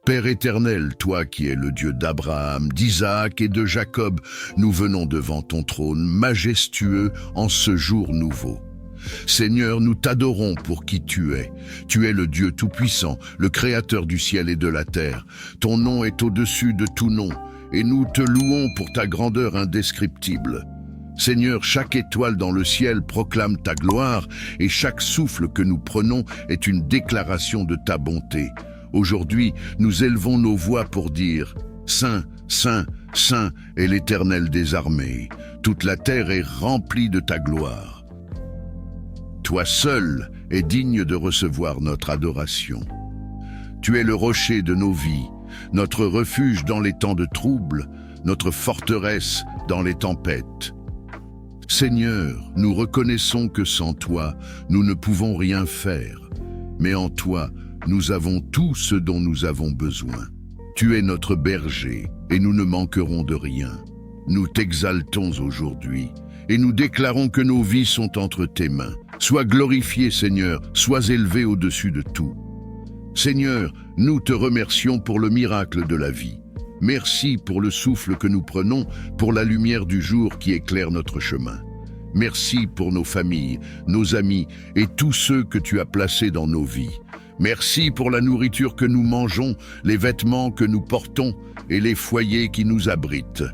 Père éternel, toi qui es le Dieu d'Abraham, d'Isaac et de Jacob, nous venons devant ton trône majestueux en ce jour nouveau. Seigneur, nous t'adorons pour qui tu es. Tu es le Dieu tout-puissant, le Créateur du ciel et de la terre. Ton nom est au-dessus de tout nom, et nous te louons pour ta grandeur indescriptible. Seigneur, chaque étoile dans le ciel proclame ta gloire, et chaque souffle que nous prenons est une déclaration de ta bonté. Aujourd'hui, nous élevons nos voix pour dire « Saint, Saint, Saint est l'Éternel des armées. Toute la terre est remplie de ta gloire. » Toi seul es digne de recevoir notre adoration. Tu es le rocher de nos vies, notre refuge dans les temps de trouble, notre forteresse dans les tempêtes. Seigneur, nous reconnaissons que sans toi, nous ne pouvons rien faire, mais en toi, nous avons tout ce dont nous avons besoin. Tu es notre berger, et nous ne manquerons de rien. Nous t'exaltons aujourd'hui, et nous déclarons que nos vies sont entre tes mains. Sois glorifié, Seigneur, sois élevé au-dessus de tout. Seigneur, nous te remercions pour le miracle de la vie. Merci pour le souffle que nous prenons, pour la lumière du jour qui éclaire notre chemin. Merci pour nos familles, nos amis et tous ceux que tu as placés dans nos vies. Merci pour la nourriture que nous mangeons, les vêtements que nous portons et les foyers qui nous abritent.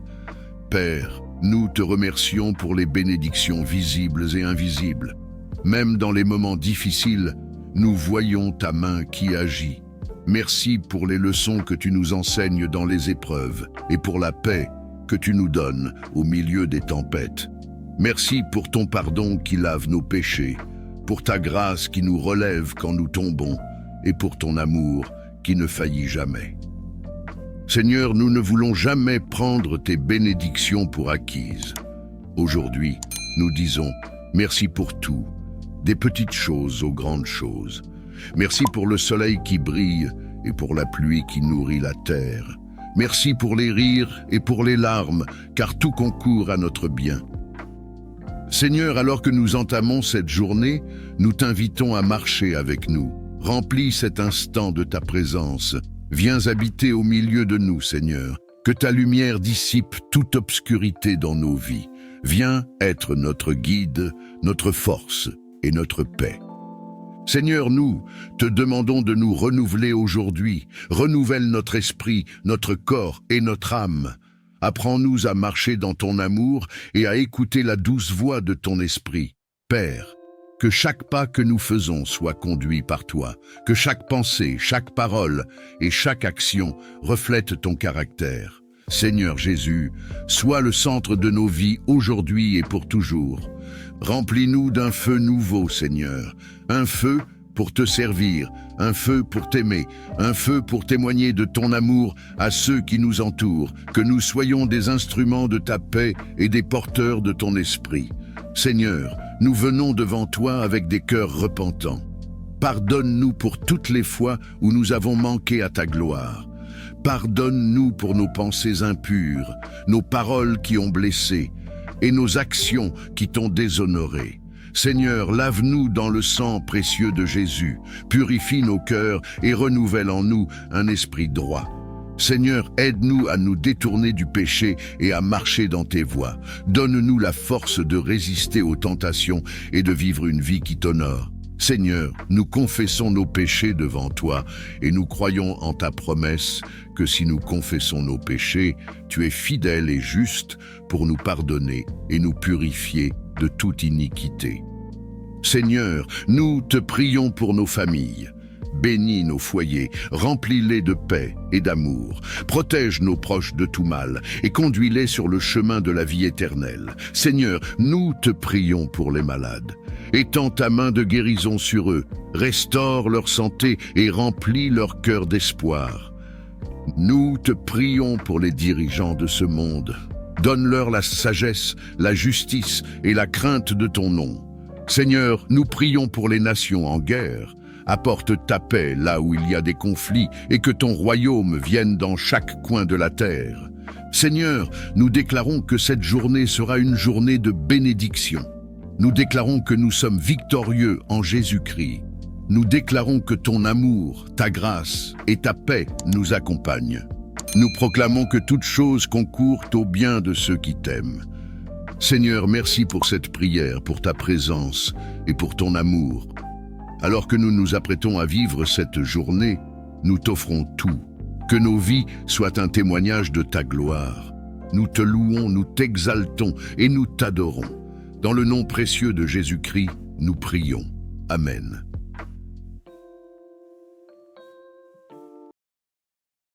Père, nous te remercions pour les bénédictions visibles et invisibles. Même dans les moments difficiles, nous voyons ta main qui agit. Merci pour les leçons que tu nous enseignes dans les épreuves et pour la paix que tu nous donnes au milieu des tempêtes. Merci pour ton pardon qui lave nos péchés, pour ta grâce qui nous relève quand nous tombons et pour ton amour qui ne faillit jamais. Seigneur, nous ne voulons jamais prendre tes bénédictions pour acquises. Aujourd'hui, nous disons merci pour tout, des petites choses aux grandes choses. Merci pour le soleil qui brille et pour la pluie qui nourrit la terre. Merci pour les rires et pour les larmes, car tout concourt à notre bien. Seigneur, alors que nous entamons cette journée, nous t'invitons à marcher avec nous. Remplis cet instant de ta présence. Viens habiter au milieu de nous, Seigneur. Que ta lumière dissipe toute obscurité dans nos vies. Viens être notre guide, notre force et notre paix. Seigneur, nous te demandons de nous renouveler aujourd'hui. Renouvelle notre esprit, notre corps et notre âme. Apprends-nous à marcher dans ton amour et à écouter la douce voix de ton esprit. Père, que chaque pas que nous faisons soit conduit par toi, que chaque pensée, chaque parole et chaque action reflète ton caractère. Seigneur Jésus, sois le centre de nos vies aujourd'hui et pour toujours. Remplis-nous d'un feu nouveau, Seigneur, un feu pour te servir, un feu pour t'aimer, un feu pour témoigner de ton amour à ceux qui nous entourent, que nous soyons des instruments de ta paix et des porteurs de ton esprit. Seigneur, nous venons devant toi avec des cœurs repentants. Pardonne-nous pour toutes les fois où nous avons manqué à ta gloire. Pardonne-nous pour nos pensées impures, nos paroles qui ont blessé et nos actions qui t'ont déshonoré. Seigneur, lave-nous dans le sang précieux de Jésus, purifie nos cœurs et renouvelle en nous un esprit droit. Seigneur, aide-nous à nous détourner du péché et à marcher dans tes voies. Donne-nous la force de résister aux tentations et de vivre une vie qui t'honore. Seigneur, nous confessons nos péchés devant toi et nous croyons en ta promesse que si nous confessons nos péchés, tu es fidèle et juste pour nous pardonner et nous purifier de toute iniquité. Seigneur, nous te prions pour nos familles. Bénis nos foyers, remplis-les de paix et d'amour. Protège nos proches de tout mal et conduis-les sur le chemin de la vie éternelle. Seigneur, nous te prions pour les malades. Étends ta main de guérison sur eux, restaure leur santé et remplis leur cœur d'espoir. Nous te prions pour les dirigeants de ce monde. Donne-leur la sagesse, la justice et la crainte de ton nom. Seigneur, nous prions pour les nations en guerre. Apporte ta paix là où il y a des conflits et que ton royaume vienne dans chaque coin de la terre. Seigneur, nous déclarons que cette journée sera une journée de bénédiction. Nous déclarons que nous sommes victorieux en Jésus-Christ. nous déclarons que ton amour, ta grâce et ta paix nous accompagnent. Nous proclamons que toute chose concourt au bien de ceux qui t'aiment. Seigneur, merci pour cette prière, pour ta présence et pour ton amour. Alors que nous nous apprêtons à vivre cette journée, nous t'offrons tout. Que nos vies soient un témoignage de ta gloire. Nous te louons, nous t'exaltons et nous t'adorons. Dans le nom précieux de Jésus-Christ, nous prions. Amen.